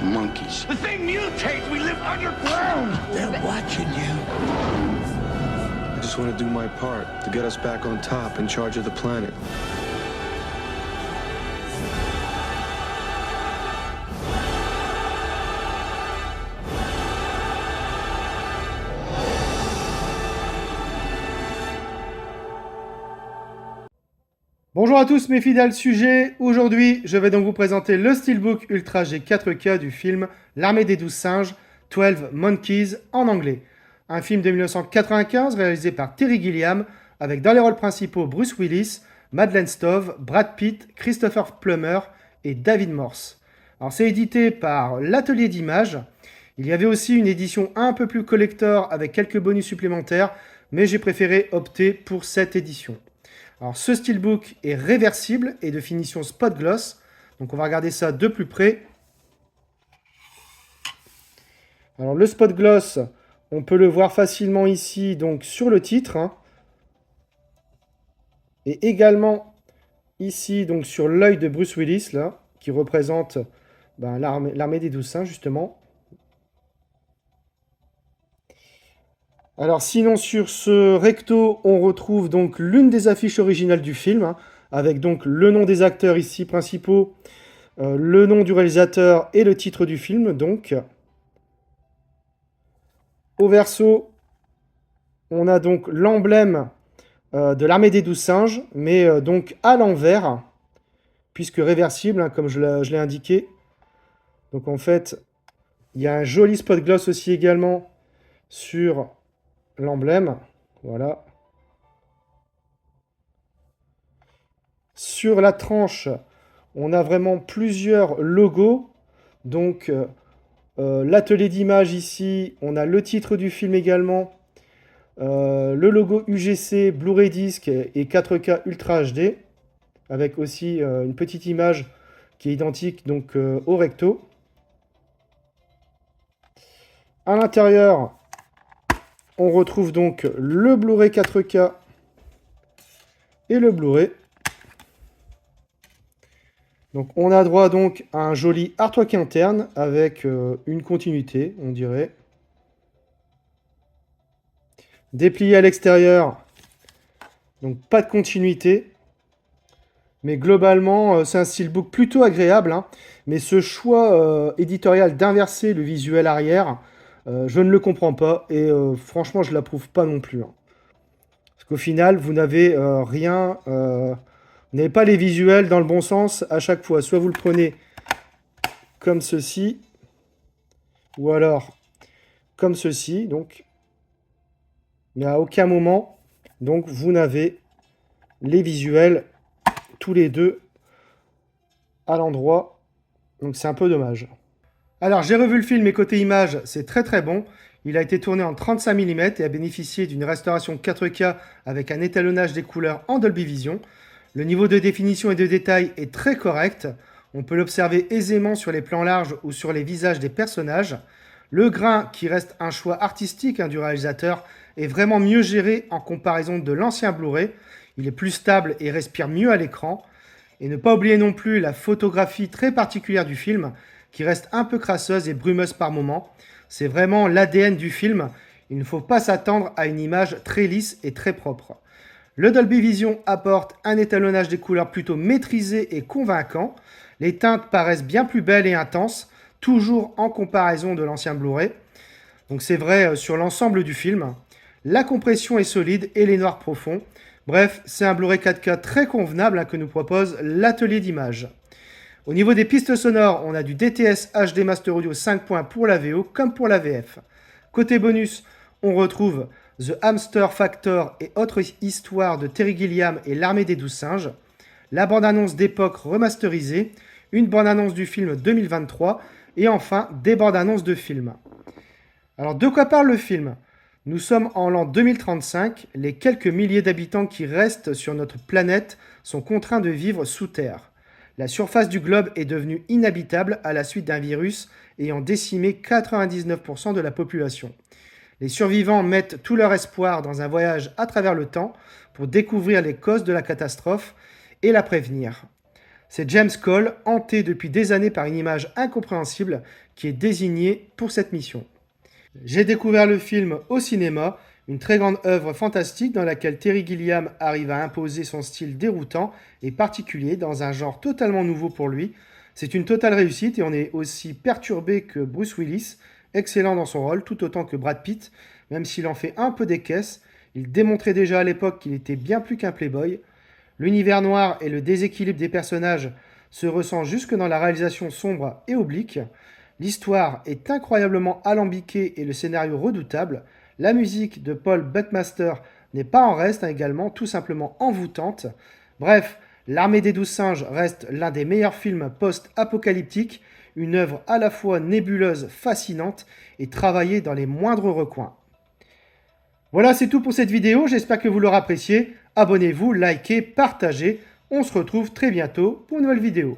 Monkeys. The thing mutates. We live underground. They're watching you. I just want to do my part to get us back on top, in charge of the planet. Bonjour à tous mes fidèles sujets, aujourd'hui je vais donc vous présenter le Steelbook Ultra G 4K du film L'Armée des 12 singes, 12 Monkeys en anglais. Un film de 1995 réalisé par Terry Gilliam avec dans les rôles principaux Bruce Willis, Madeleine Stowe, Brad Pitt, Christopher Plummer et David Morse. Alors c'est édité par l'Atelier d'Images. Il y avait aussi une édition un peu plus collector avec quelques bonus supplémentaires, mais j'ai préféré opter pour cette édition. Alors ce steelbook est réversible et de finition spot gloss. Donc on va regarder ça de plus près. Alors le spot gloss, on peut le voir facilement ici donc sur le titre. Et également ici donc sur l'œil de Bruce Willis là, qui représente l'armée des 12 singes justement. Alors sinon sur ce recto, on retrouve donc l'une des affiches originales du film, avec donc le nom des acteurs ici principaux, le nom du réalisateur et le titre du film donc. Au verso, on a donc l'emblème de l'armée des 12 singes, mais donc à l'envers, puisque réversible, comme je l'ai indiqué. Donc en fait, il y a un joli spot gloss aussi également sur l'emblème, voilà. Sur la tranche, on a vraiment plusieurs logos. Donc, l'atelier d'image ici, on a le titre du film également, le logo UGC, Blu-ray disc et 4K Ultra HD, avec aussi une petite image qui est identique donc au recto. À l'intérieur, on retrouve donc le Blu-ray 4K et le Blu-ray. Donc on a droit donc à un joli artwork interne avec une continuité, on dirait. Déplié à l'extérieur, donc pas de continuité. Mais globalement, c'est un steelbook plutôt agréable. Mais ce choix éditorial d'inverser le visuel arrière, je ne le comprends pas et franchement je ne l'approuve pas non plus. Parce qu'au final, vous n'avez rien, vous n'avez pas les visuels dans le bon sens à chaque fois. Soit vous le prenez comme ceci, ou alors comme ceci, donc. Mais à aucun moment, donc vous n'avez les visuels tous les deux à l'endroit. Donc c'est un peu dommage. Alors, j'ai revu le film et côté image, c'est très très bon. Il a été tourné en 35 mm et a bénéficié d'une restauration 4K avec un étalonnage des couleurs en Dolby Vision. Le niveau de définition et de détail est très correct. On peut l'observer aisément sur les plans larges ou sur les visages des personnages. Le grain, qui reste un choix artistique du réalisateur, est vraiment mieux géré en comparaison de l'ancien Blu-ray. Il est plus stable et respire mieux à l'écran. Et ne pas oublier non plus la photographie très particulière du film, qui reste un peu crasseuse et brumeuse par moments. C'est vraiment l'ADN du film. Il ne faut pas s'attendre à une image très lisse et très propre. Le Dolby Vision apporte un étalonnage des couleurs plutôt maîtrisé et convaincant. Les teintes paraissent bien plus belles et intenses, toujours en comparaison de l'ancien Blu-ray. Donc c'est vrai sur l'ensemble du film. La compression est solide et les noirs profonds. Bref, c'est un Blu-ray 4K très convenable que nous propose l'Atelier d'Images. Au niveau des pistes sonores, on a du DTS HD Master Audio 5 points pour la VO comme pour la VF. Côté bonus, on retrouve The Hamster Factor et autres histoires de Terry Gilliam et l'Armée des 12 singes, la bande-annonce d'époque remasterisée, une bande-annonce du film 2023 et enfin des bandes-annonces de films. Alors de quoi parle le film ? Nous sommes en l'an 2035, les quelques milliers d'habitants qui restent sur notre planète sont contraints de vivre sous terre. La surface du globe est devenue inhabitable à la suite d'un virus ayant décimé 99% de la population. Les survivants mettent tout leur espoir dans un voyage à travers le temps pour découvrir les causes de la catastrophe et la prévenir. C'est James Cole, hanté depuis des années par une image incompréhensible, qui est désigné pour cette mission. J'ai découvert le film au cinéma, une très grande œuvre fantastique dans laquelle Terry Gilliam arrive à imposer son style déroutant et particulier dans un genre totalement nouveau pour lui. C'est une totale réussite et on est aussi perturbé que Bruce Willis, excellent dans son rôle, tout autant que Brad Pitt, même s'il en fait un peu des caisses. Il démontrait déjà à l'époque qu'il était bien plus qu'un playboy. L'univers noir et le déséquilibre des personnages se ressent jusque dans la réalisation sombre et oblique. L'histoire est incroyablement alambiquée et le scénario redoutable. La musique de Paul Buckmaster n'est pas en reste, hein, également tout simplement envoûtante. Bref, L'Armée des 12 singes reste l'un des meilleurs films post-apocalyptiques, une œuvre à la fois nébuleuse, fascinante et travaillée dans les moindres recoins. Voilà, c'est tout pour cette vidéo, j'espère que vous l'aurez apprécié. Abonnez-vous, likez, partagez. On se retrouve très bientôt pour une nouvelle vidéo.